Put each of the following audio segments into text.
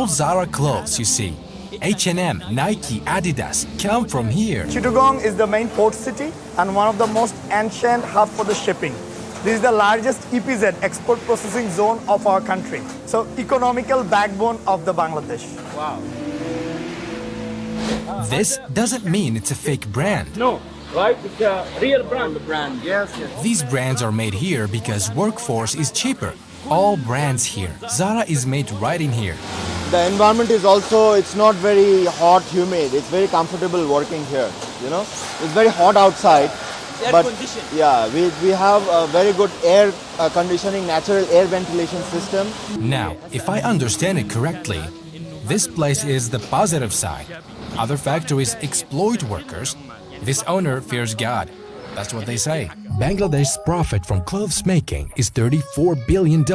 ZARA clothes you see, H&M, Nike, Adidas, come from here. Chittagong is the main port city and one of the most ancient hubs for the shipping. This is the largest EPZ, export processing zone of our country. So economical backbone of the Bangladesh. Wow. This doesn't mean it's a fake brand. No, right? It's a real brand. Yes, yes. These brands are made here because workforce is cheaper. All brands here. ZARA is made right in here. The environment is also, it's not very hot, humid. It's very comfortable working here, you know. It's very hot outside. Air conditioned. Yeah, we have a very good air conditioning, natural air ventilation system. Now, if I understand it correctly, this place is the positive side. Other factories exploit workers. This owner fears God. That's what they say. Bangladesh's profit from clothes making is $34 billion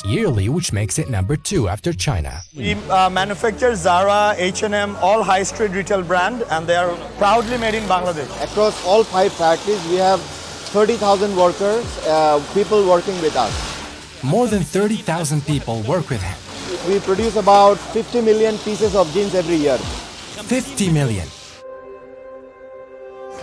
yearly, which makes it number 2 after China. We manufacture ZARA, H&M, all high street retail brand, and they are proudly made in Bangladesh. Across all 5 factories, we have 30,000 workers, people working with us. More than 30,000 people work with him. We produce about 50 million pieces of jeans every year. 50 million.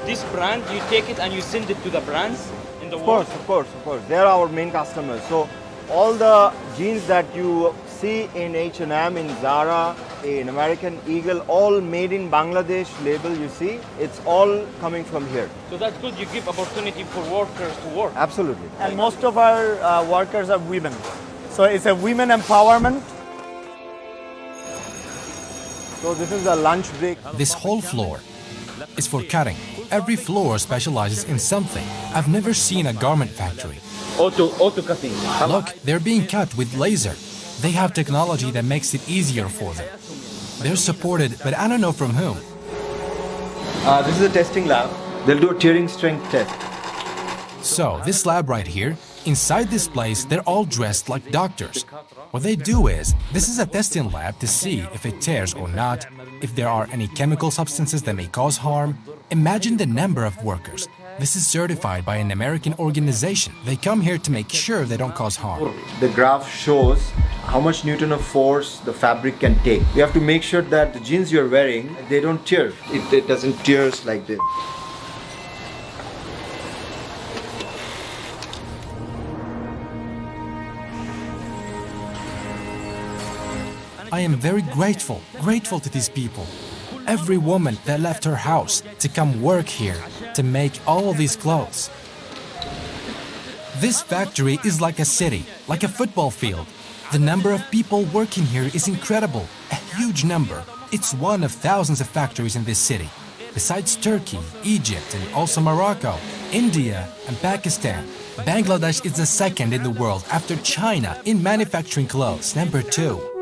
This brand, you take it and you send it to the brands in the world? Of course. They are our main customers. So all the jeans that you see in H&M, in ZARA, in American Eagle, all made in Bangladesh label you see, it's all coming from here. So that's good, you give opportunity for workers to work. Absolutely. And most of our workers are women. So it's a women empowerment. So this is the lunch break. This whole floor is for cutting. Every floor specializes in something. I've never seen a garment factory. Auto cutting. Look, they're being cut with laser. They have technology that makes it easier for them. They're supported, but I don't know from whom. This is a testing lab. They'll do a tearing strength test. So, this lab right here, inside this place, they're all dressed like doctors. What they do is, this is a testing lab to see if it tears or not, if there are any chemical substances that may cause harm. Imagine the number of workers. This is certified by an American organization. They come here to make sure they don't cause harm. The graph shows how much Newton of force the fabric can take. You have to make sure that the jeans you're wearing, they don't tear. It doesn't tear like this. I am very grateful to these people. Every woman that left her house to come work here to make all these clothes. This factory is like a city, like a football field. The number of people working here is incredible, a huge number. It's one of thousands of factories in this city. Besides Turkey, Egypt, and also Morocco, India, and Pakistan, Bangladesh is the second in the world after China in manufacturing clothes, number 2.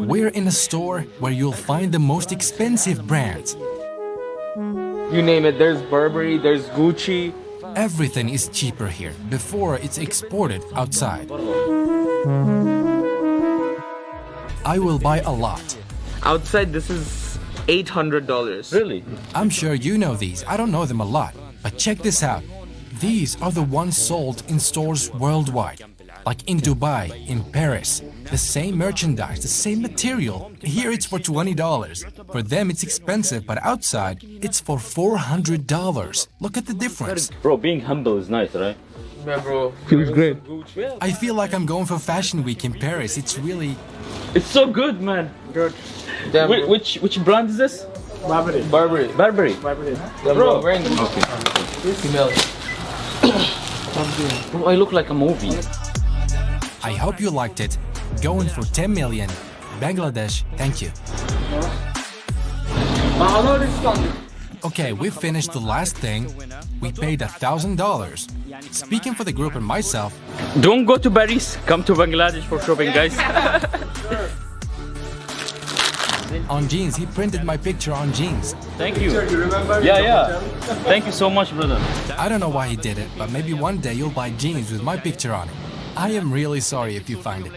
We're in a store where you'll find the most expensive brands. You name it, there's Burberry, there's Gucci. Everything is cheaper here before it's exported outside. I will buy a lot. Outside this is $800. Really? I'm sure you know these. I don't know them a lot. But check this out. These are the ones sold in stores worldwide. Like in Dubai, in Paris. The same merchandise, the same material. Here it's for $20. For them it's expensive, but outside it's for $400. Look at the difference. Bro, being humble is nice, right? Yeah, bro. Feels great. I feel like I'm going for Fashion Week in Paris. It's really... It's so good, man. Good. Damn, which brand is this? Burberry. Burberry. Burberry. Burberry. Bro, wearing this. Okay. Female. Bro, I look like a movie. I hope you liked it. Going for 10 million. Bangladesh, thank you. Okay, we finished the last thing. We paid $1,000. Speaking for the group and myself... Don't go to Paris. Come to Bangladesh for shopping, guys. On jeans, he printed my picture on jeans. Thank you. You remember? Yeah. Thank you so much, brother. I don't know why he did it, but maybe one day you'll buy jeans with my picture on it. I am really sorry if you find it.